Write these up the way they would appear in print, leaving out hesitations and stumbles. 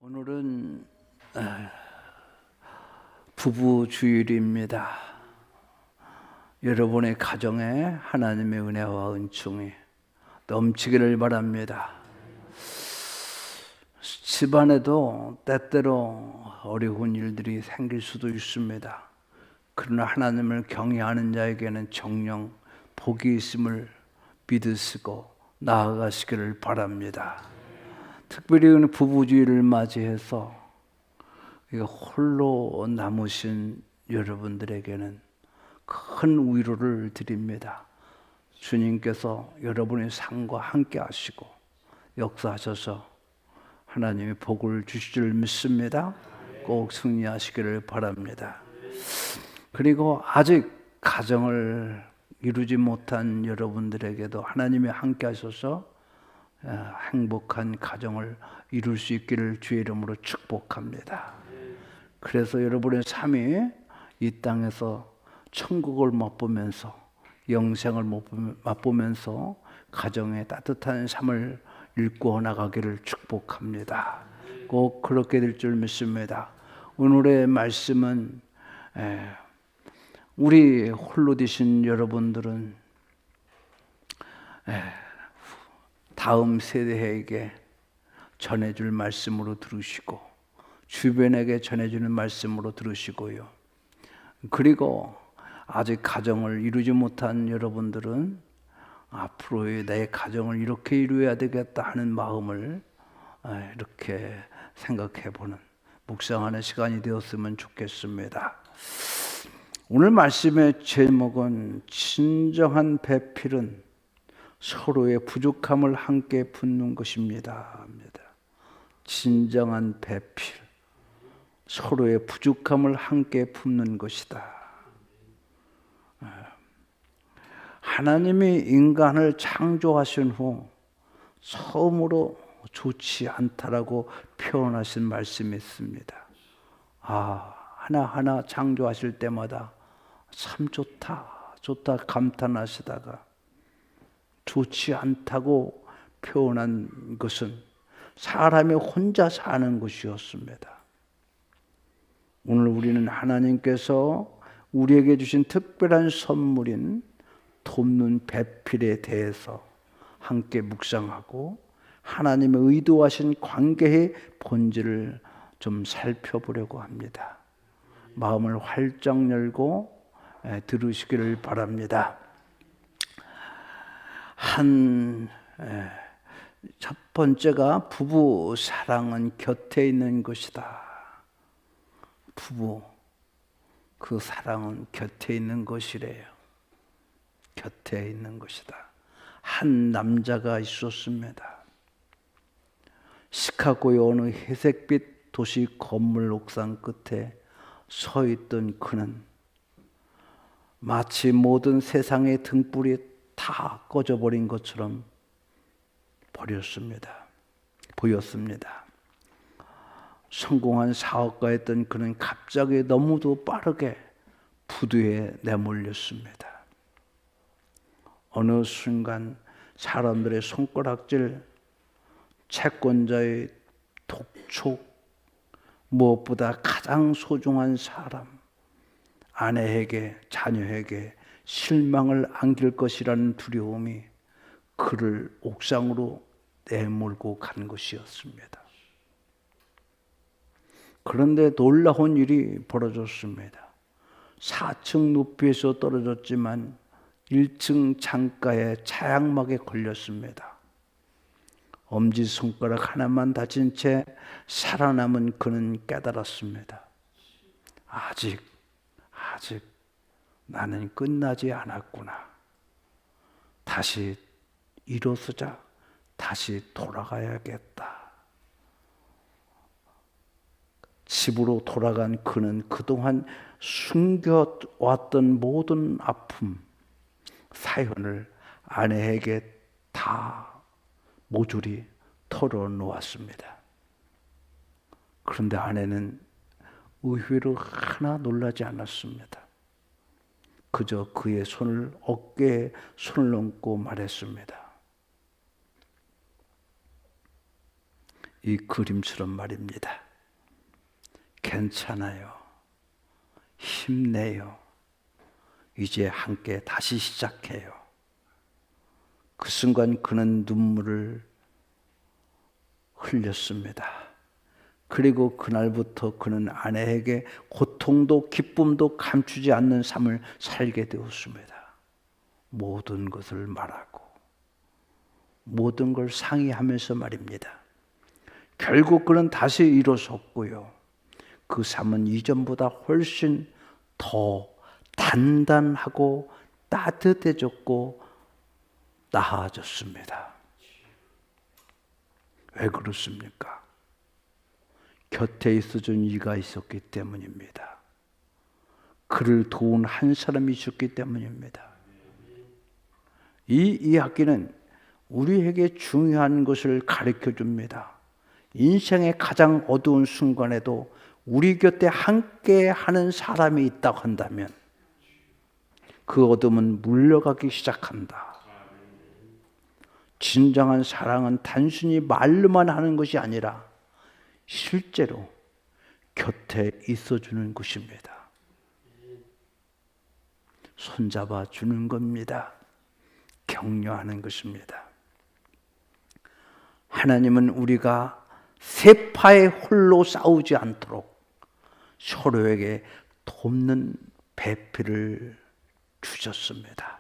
오늘은 부부 주일입니다. 여러분의 가정에 하나님의 은혜와 은총이 넘치기를 바랍니다. 집안에도 때때로 어려운 일들이 생길 수도 있습니다. 그러나 하나님을 경외하는 자에게는 정녕 복이 있음을 믿으시고 나아가시기를 바랍니다. 특별히 부부주의를 맞이해서 홀로 남으신 여러분들에게는 큰 위로를 드립니다. 주님께서 여러분의 삶과 함께 하시고 역사하셔서 하나님의 복을 주실 줄 믿습니다. 꼭 승리하시기를 바랍니다. 그리고 아직 가정을 이루지 못한 여러분들에게도 하나님이 함께 하셔서 행복한 가정을 이룰 수 있기를 주의 이름으로 축복합니다. 그래서 여러분의 삶이 이 땅에서 천국을 맛보면서 영생을 맛보면서 가정의 따뜻한 삶을 일구어 나가기를 축복합니다. 꼭 그렇게 될 줄 믿습니다. 오늘의 말씀은 우리 홀로 되신 여러분들은 다음 세대에게 전해줄 말씀으로 들으시고 주변에게 전해주는 말씀으로 들으시고요. 그리고 아직 가정을 이루지 못한 여러분들은 앞으로의 내 가정을 이렇게 이루어야 되겠다 하는 마음을 이렇게 생각해보는 묵상하는 시간이 되었으면 좋겠습니다. 오늘 말씀의 제목은 진정한 배필은 서로의 부족함을 함께 품는 것입니다. 진정한 배필, 서로의 부족함을 함께 품는 것이다. 하나님이 인간을 창조하신 후 처음으로 좋지 않다라고 표현하신 말씀이 있습니다. 하나하나 창조하실 때마다 참 좋다 감탄하시다가 좋지 않다고 표현한 것은 사람이 혼자 사는 것이었습니다. 오늘 우리는 하나님께서 우리에게 주신 특별한 선물인 돕는 배필에 대해서 함께 묵상하고 하나님의 의도하신 관계의 본질을 좀 살펴보려고 합니다. 마음을 활짝 열고 들으시기를 바랍니다. 첫 번째가 부부 사랑은 곁에 있는 것이다. 부부, 그 사랑은 곁에 있는 것이래요. 곁에 있는 것이다. 한 남자가 있었습니다. 시카고의 어느 회색빛 도시 건물 옥상 끝에 서 있던 그는 마치 모든 세상의 등불이 다 꺼져버린 것처럼 보였습니다. 성공한 사업가였던 그는 갑자기 너무도 빠르게 부두에 내몰렸습니다. 어느 순간 사람들의 손가락질, 채권자의 독촉, 무엇보다 가장 소중한 사람, 아내에게, 자녀에게 실망을 안길 것이라는 두려움이 그를 옥상으로 내몰고 간 것이었습니다. 그런데 놀라운 일이 벌어졌습니다. 4층 높이에서 떨어졌지만 1층 창가의 차양막에 걸렸습니다. 엄지손가락 하나만 다친 채 살아남은 그는 깨달았습니다. 아직 나는 끝나지 않았구나. 다시 일어서자. 다시 돌아가야겠다. 집으로 돌아간 그는 그동안 숨겨왔던 모든 아픔, 사연을 아내에게 다 모조리 털어놓았습니다. 그런데 아내는 의외로 하나 놀라지 않았습니다. 그저 그의 어깨에 손을 얹고 말했습니다. 이 그림처럼 말입니다. 괜찮아요. 힘내요. 이제 함께 다시 시작해요. 그 순간 그는 눈물을 흘렸습니다. 그리고 그날부터 그는 아내에게 고통도 기쁨도 감추지 않는 삶을 살게 되었습니다. 모든 것을 말하고 모든 걸 상의하면서 말입니다. 결국 그는 다시 일어섰고요. 그 삶은 이전보다 훨씬 더 단단하고 따뜻해졌고 나아졌습니다. 왜 그렇습니까? 곁에 있어준 이가 있었기 때문입니다. 그를 도운 한 사람이 있었기 때문입니다. 이 이야기는 우리에게 중요한 것을 가르쳐 줍니다. 인생의 가장 어두운 순간에도 우리 곁에 함께 하는 사람이 있다고 한다면 그 어둠은 물러가기 시작한다. 진정한 사랑은 단순히 말로만 하는 것이 아니라 실제로 곁에 있어주는 것입니다. 손잡아 주는 겁니다. 격려하는 것입니다. 하나님은 우리가 세파에 홀로 싸우지 않도록 서로에게 돕는 배필을 주셨습니다.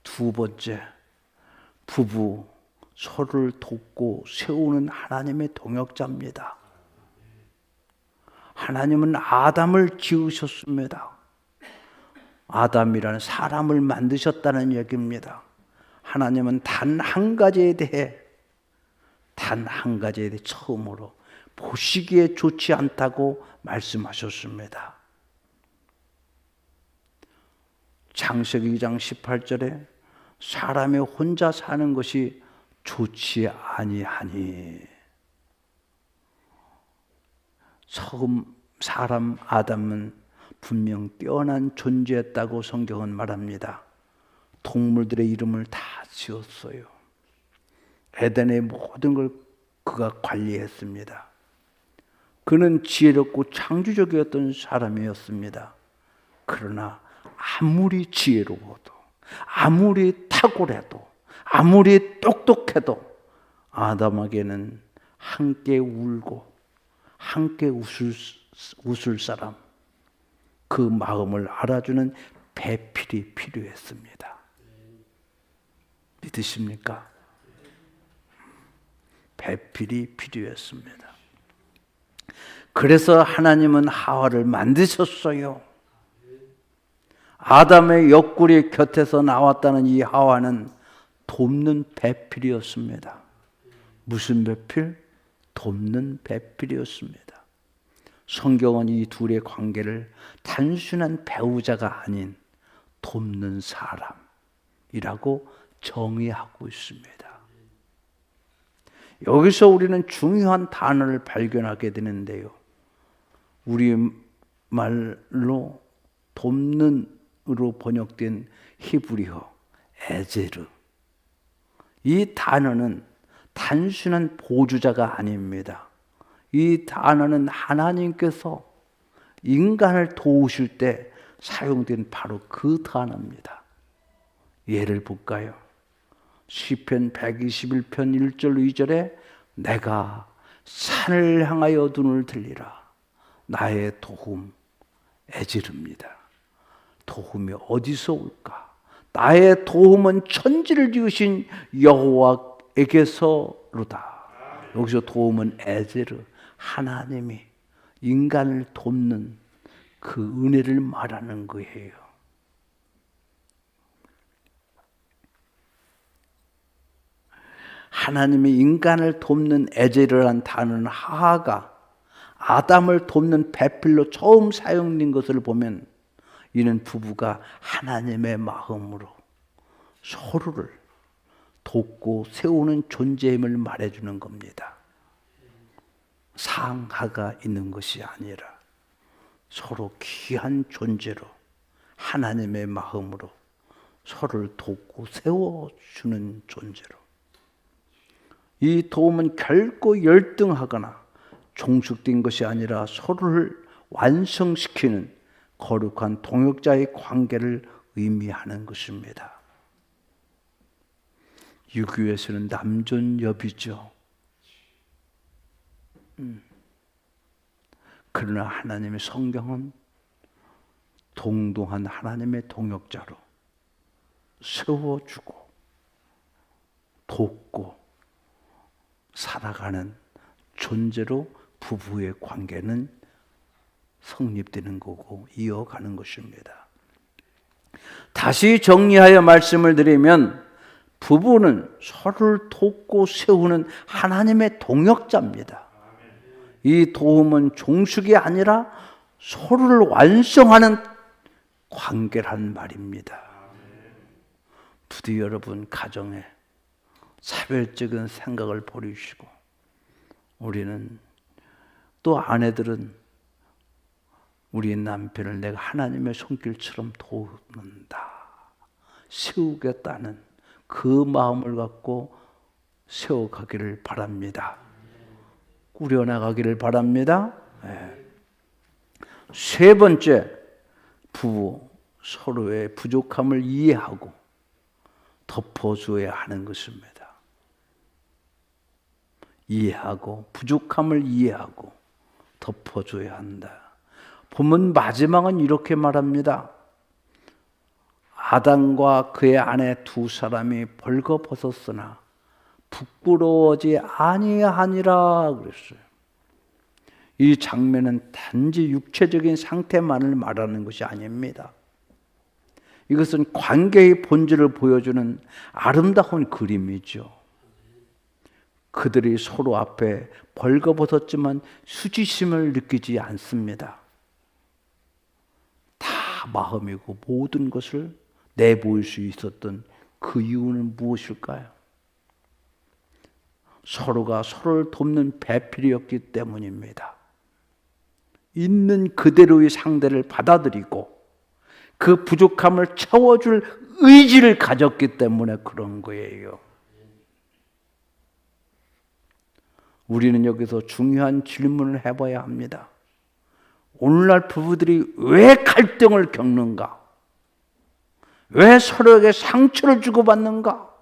두 번째, 부부 서로를 돕고 세우는 하나님의 동역자입니다. 하나님은 아담을 지으셨습니다. 아담이라는 사람을 만드셨다는 얘기입니다. 하나님은 단 한 가지에 대해 처음으로 보시기에 좋지 않다고 말씀하셨습니다. 창세기 2장 18절에 사람이 혼자 사는 것이 좋지 아니하니, 처음 사람 아담은 분명 뛰어난 존재였다고 성경은 말합니다. 동물들의 이름을 다 지었어요. 에덴의 모든 걸 그가 관리했습니다. 그는 지혜롭고 창조적이었던 사람이었습니다. 그러나 아무리 지혜로워도, 아무리 탁월해도, 아무리 똑똑해도 아담에게는 함께 울고 함께 웃을 사람, 그 마음을 알아주는 배필이 필요했습니다. 믿으십니까? 배필이 필요했습니다. 그래서 하나님은 하와를 만드셨어요. 아담의 옆구리 곁에서 나왔다는 이 하와는 돕는 배필이었습니다. 무슨 배필? 돕는 배필이었습니다. 성경은 이 둘의 관계를 단순한 배우자가 아닌 돕는 사람이라고 정의하고 있습니다. 여기서 우리는 중요한 단어를 발견하게 되는데요. 우리말로 돕는으로 번역된 히브리어 에제르, 이 단어는 단순한 보조자가 아닙니다. 이 단어는 하나님께서 인간을 도우실 때 사용된 바로 그 단어입니다. 예를 볼까요? 시편 121편 1절 2절에 내가 산을 향하여 눈을 들리라. 나의 도움 에즈르입니다. 도움이 어디서 올까? 나의 도움은 천지를 지으신 여호와에게서로다. 여기서 도움은 에제르, 하나님이 인간을 돕는 그 은혜를 말하는 거예요. 하나님이 인간을 돕는 에제르라는 단어는 하하가 아담을 돕는 배필로 처음 사용된 것을 보면 이는 부부가 하나님의 마음으로 서로를 돕고 세우는 존재임을 말해주는 겁니다. 상하가 있는 것이 아니라 서로 귀한 존재로 하나님의 마음으로 서로를 돕고 세워주는 존재로. 이 도움은 결코 열등하거나 종속된 것이 아니라 서로를 완성시키는 거룩한 동역자의 관계를 의미하는 것입니다. 유교에서는 남존여비죠. 그러나 하나님의 성경은 동등한 하나님의 동역자로 세워주고 돕고 살아가는 존재로 부부의 관계는 성립되는 거고 이어가는 것입니다. 다시 정리하여 말씀을 드리면 부부는 서로를 돕고 세우는 하나님의 동역자입니다. 이 도움은 종속이 아니라 서로를 완성하는 관계란 말입니다. 부디 여러분 가정에 차별적인 생각을 버리시고, 우리는 또 아내들은 우리 남편을 내가 하나님의 손길처럼 돕는다, 세우겠다는 그 마음을 갖고 세워가기를 바랍니다. 꾸려나가기를 바랍니다. 네. 세 번째, 부부 서로의 부족함을 이해하고 덮어줘야 하는 것입니다. 이해하고 부족함을 이해하고 덮어줘야 한다. 본문 마지막은 이렇게 말합니다. 아담과 그의 아내 두 사람이 벌거벗었으나 부끄러워하지 아니하니라 그랬어요. 이 장면은 단지 육체적인 상태만을 말하는 것이 아닙니다. 이것은 관계의 본질을 보여주는 아름다운 그림이죠. 그들이 서로 앞에 벌거벗었지만 수치심을 느끼지 않습니다. 다 마음이고 모든 것을 내보일 수 있었던 그 이유는 무엇일까요? 서로가 서로를 돕는 배필이었기 때문입니다. 있는 그대로의 상대를 받아들이고 그 부족함을 채워줄 의지를 가졌기 때문에 그런 거예요. 우리는 여기서 중요한 질문을 해봐야 합니다. 오늘날 부부들이 왜 갈등을 겪는가? 왜 서로에게 상처를 주고받는가?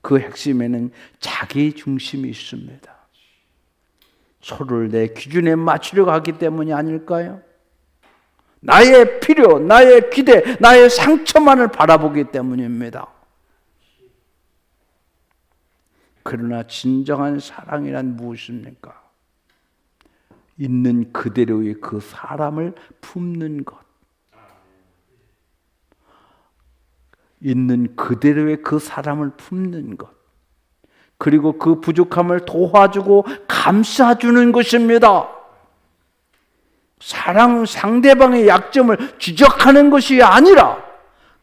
그 핵심에는 자기 중심이 있습니다. 서로를 내 기준에 맞추려고 하기 때문이 아닐까요? 나의 필요, 나의 기대, 나의 상처만을 바라보기 때문입니다. 그러나 진정한 사랑이란 무엇입니까? 있는 그대로의 그 사람을 품는 것. 있는 그대로의 그 사람을 품는 것. 그리고 그 부족함을 도와주고 감싸주는 것입니다. 사랑 상대방의 약점을 지적하는 것이 아니라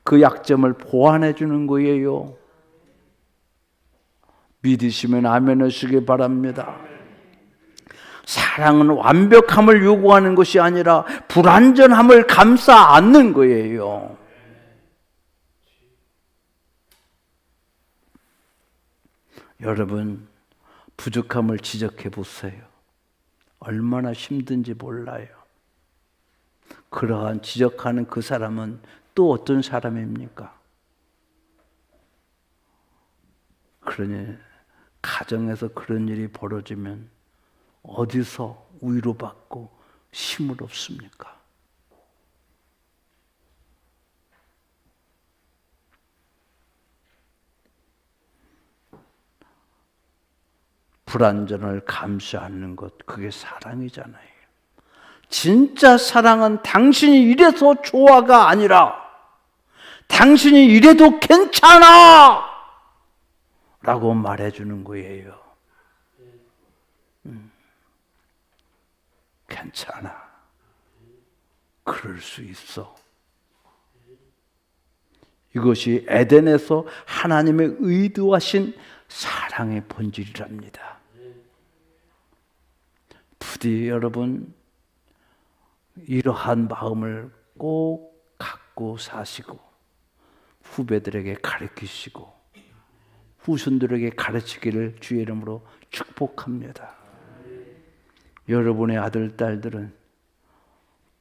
그 약점을 보완해 주는 거예요. 믿으시면 아멘 하시기 바랍니다. 사랑은 완벽함을 요구하는 것이 아니라 불완전함을 감싸 안는 거예요. 여러분, 부족함을 지적해 보세요. 얼마나 힘든지 몰라요. 그러한 지적하는 그 사람은 또 어떤 사람입니까? 그러니 가정에서 그런 일이 벌어지면 어디서 위로받고 힘을 얻습니까? 불완전을 감수하는 것, 그게 사랑이잖아요. 진짜 사랑은 당신이 이래서 좋아가 아니라 당신이 이래도 괜찮아! 라고 말해주는 거예요. 괜찮아. 그럴 수 있어. 이것이 에덴에서 하나님의 의도하신 사랑의 본질이랍니다. 부디 여러분 이러한 마음을 꼭 갖고 사시고 후배들에게 가르치시고 후손들에게 가르치기를 주의 이름으로 축복합니다. 여러분의 아들, 딸들은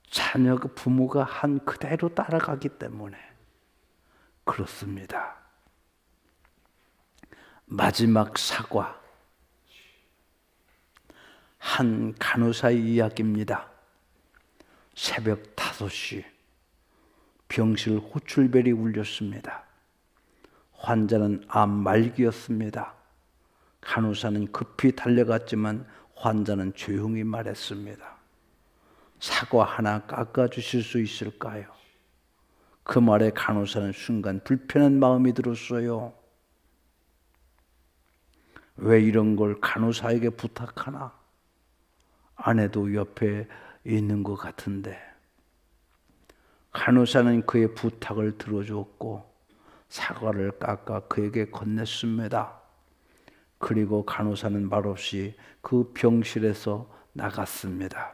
자녀가 부모가 한 그대로 따라가기 때문에 그렇습니다. 마지막 사과. 한 간호사의 이야기입니다. 새벽 5시 병실 호출벨이 울렸습니다. 환자는 암 말기였습니다. 간호사는 급히 달려갔지만 환자는 조용히 말했습니다. 사과 하나 깎아주실 수 있을까요? 그 말에 간호사는 순간 불편한 마음이 들었어요. 왜 이런 걸 간호사에게 부탁하나? 아내도 옆에 있는 것 같은데. 간호사는 그의 부탁을 들어주었고 사과를 깎아 그에게 건넸습니다. 그리고 간호사는 말없이 그 병실에서 나갔습니다.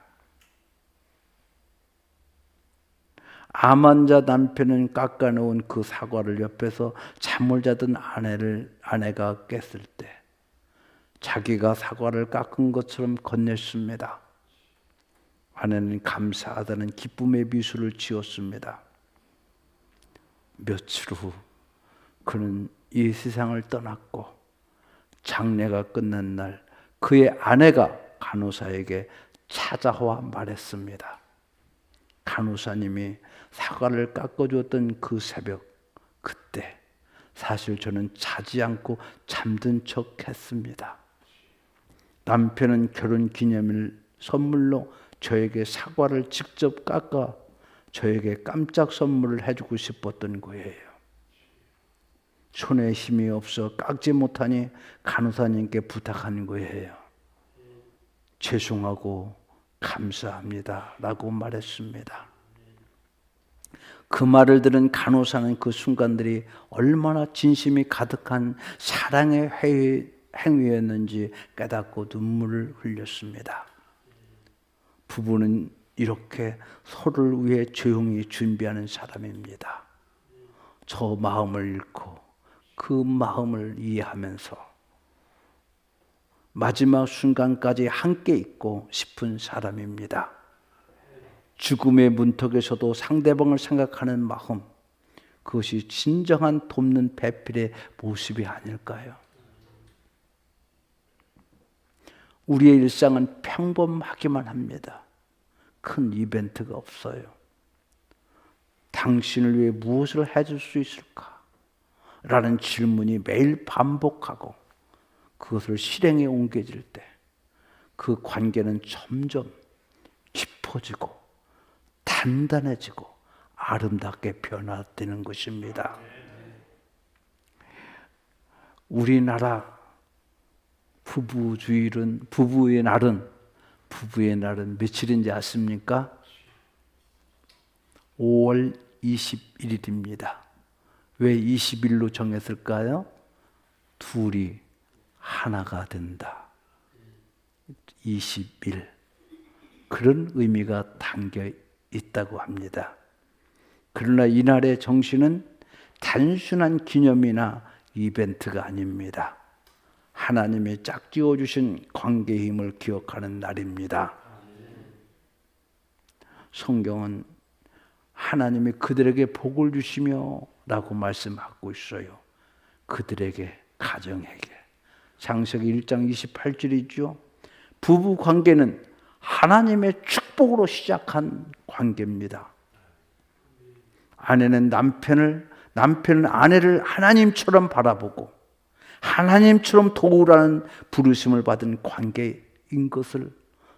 암 환자 남편은 깎아놓은 그 사과를 옆에서 잠을 자던 아내가 깼을 때 자기가 사과를 깎은 것처럼 건넸습니다. 아내는 감사하다는 기쁨의 미소를 지었습니다. 며칠 후 그는 이 세상을 떠났고 장례가 끝난 날 그의 아내가 간호사에게 찾아와 말했습니다. 간호사님이 사과를 깎아주었던 그 새벽, 그때 사실 저는 자지 않고 잠든 척 했습니다. 남편은 결혼 기념일 선물로 저에게 사과를 직접 깎아 저에게 깜짝 선물을 해주고 싶었던 거예요. 손에 힘이 없어 깎지 못하니 간호사님께 부탁한 거예요. 죄송하고 감사합니다 라고 말했습니다. 그 말을 들은 간호사는 그 순간들이 얼마나 진심이 가득한 사랑의 행위였는지 깨닫고 눈물을 흘렸습니다. 부부는 이렇게 서로를 위해 조용히 준비하는 사람입니다. 저 마음을 읽고 그 마음을 이해하면서 마지막 순간까지 함께 있고 싶은 사람입니다. 죽음의 문턱에서도 상대방을 생각하는 마음, 그것이 진정한 돕는 배필의 모습이 아닐까요? 우리의 일상은 평범하기만 합니다. 큰 이벤트가 없어요. 당신을 위해 무엇을 해줄 수 있을까? 라는 질문이 매일 반복하고 그것을 실행에 옮겨질 때 그 관계는 점점 깊어지고 단단해지고 아름답게 변화되는 것입니다. 우리나라 부부의 날은 며칠인지 아십니까? 5월 21일입니다. 왜 20일로 정했을까요? 둘이 하나가 된다. 20일. 그런 의미가 담겨 있다고 합니다. 그러나 이날의 정신은 단순한 기념이나 이벤트가 아닙니다. 하나님이 짝지어 주신 관계의 힘을 기억하는 날입니다. 성경은 하나님이 그들에게 복을 주시며 라고 말씀하고 있어요. 그들에게, 가정에게. 창세기 1장 28절이죠. 부부 관계는 하나님의 축복으로 시작한 관계입니다. 아내는 남편은 아내를 하나님처럼 바라보고 하나님처럼 도우라는 부르심을 받은 관계인 것을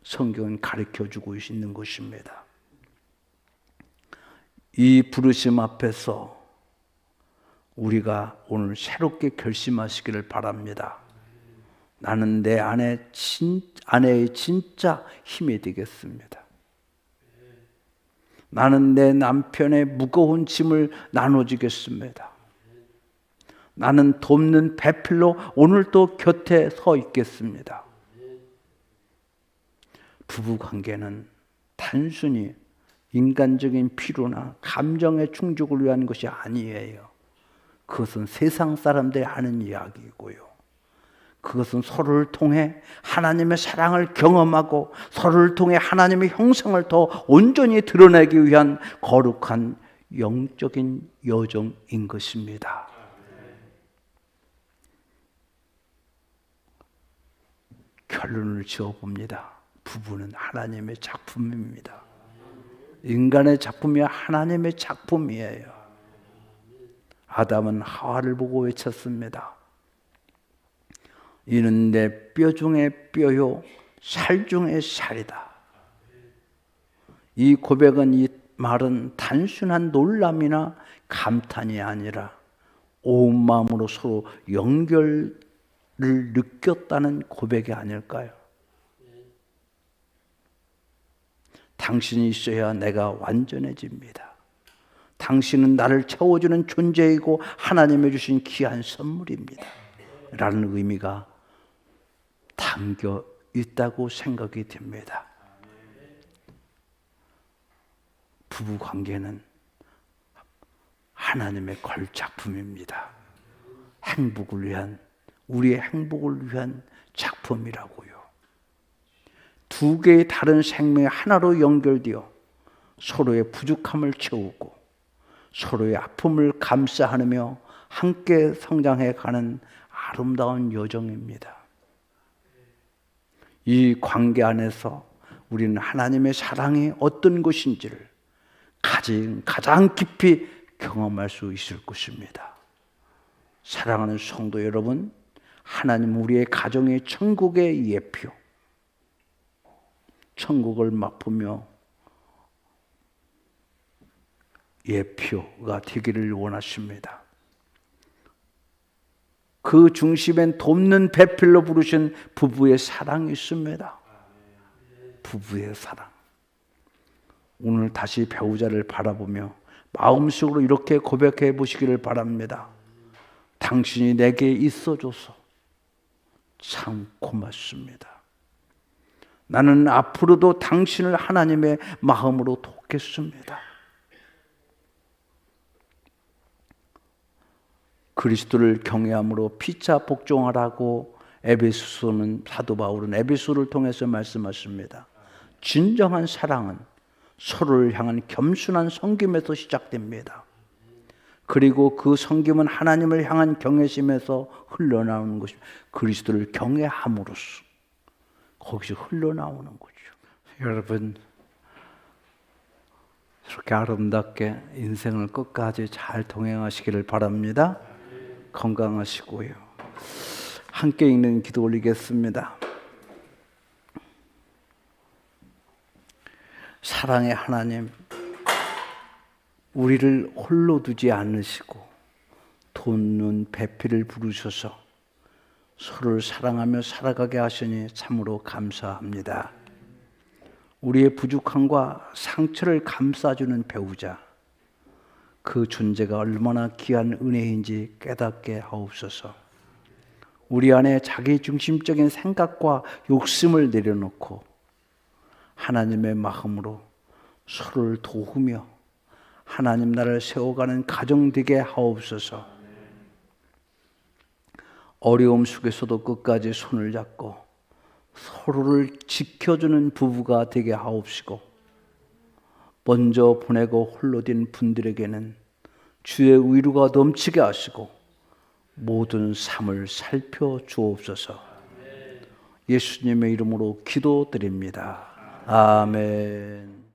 성경은 가르쳐주고 있는 것입니다. 이 부르심 앞에서 우리가 오늘 새롭게 결심하시기를 바랍니다. 나는 내 아내의 진짜 힘이 되겠습니다. 나는 내 남편의 무거운 짐을 나눠주겠습니다. 나는 돕는 배필로 오늘도 곁에 서 있겠습니다. 부부관계는 단순히 인간적인 필요나 감정의 충족을 위한 것이 아니에요. 그것은 세상 사람들이 하는 이야기이고요. 그것은 서로를 통해 하나님의 사랑을 경험하고 서로를 통해 하나님의 형상을 더 온전히 드러내기 위한 거룩한 영적인 여정인 것입니다. 결론을 지어봅니다. 부부는 하나님의 작품입니다. 인간의 작품이 하나님의 작품이에요. 아담은 하와를 보고 외쳤습니다. 이는 내 뼈 중에 뼈요 살 중에 살이다. 이 고백은, 이 말은 단순한 놀람이나 감탄이 아니라 온 마음으로 서로 연결을 느꼈다는 고백이 아닐까요? 당신이 있어야 내가 완전해집니다. 당신은 나를 채워주는 존재이고 하나님의 주신 귀한 선물입니다. 라는 의미가 담겨 있다고 생각이 됩니다. 부부 관계는 하나님의 걸작품입니다. 행복을 위한, 우리의 행복을 위한 작품이라고요. 두 개의 다른 생명이 하나로 연결되어 서로의 부족함을 채우고 서로의 아픔을 감싸 안으며 함께 성장해 가는 아름다운 여정입니다. 이 관계 안에서 우리는 하나님의 사랑이 어떤 것인지를 가장 깊이 경험할 수 있을 것입니다. 사랑하는 성도 여러분, 하나님 우리의 가정의 천국의 예표, 천국을 맛보며 예표가 되기를 원하십니다. 그 중심엔 돕는 배필로 부르신 부부의 사랑이 있습니다. 부부의 사랑. 오늘 다시 배우자를 바라보며 마음속으로 이렇게 고백해 보시기를 바랍니다. 당신이 내게 있어줘서 참 고맙습니다. 나는 앞으로도 당신을 하나님의 마음으로 돕겠습니다. 그리스도를 경외함으로 피차 복종하라고 에베소서는, 사도 바울은 에베소를 통해서 말씀하십니다. 진정한 사랑은 서로를 향한 겸손한 섬김에서 시작됩니다. 그리고 그 섬김은 하나님을 향한 경외심에서 흘러나오는 것입니다. 그리스도를 경외함으로써 거기서 흘러나오는 거죠. 여러분, 이렇게 아름답게 인생을 끝까지 잘 동행하시기를 바랍니다. 건강하시고요. 함께 읽는 기도 올리겠습니다. 사랑의 하나님, 우리를 홀로 두지 않으시고 돕는 배필을 부르셔서 서로를 사랑하며 살아가게 하시니 참으로 감사합니다. 우리의 부족함과 상처를 감싸주는 배우자, 그 존재가 얼마나 귀한 은혜인지 깨닫게 하옵소서. 우리 안에 자기중심적인 생각과 욕심을 내려놓고 하나님의 마음으로 서로를 도우며 하나님 나라를 세워가는 가정 되게 하옵소서. 어려움 속에서도 끝까지 손을 잡고 서로를 지켜주는 부부가 되게 하옵시고, 먼저 보내고 홀로 된 분들에게는 주의 위로가 넘치게 하시고 모든 삶을 살펴주옵소서. 예수님의 이름으로 기도드립니다. 아멘.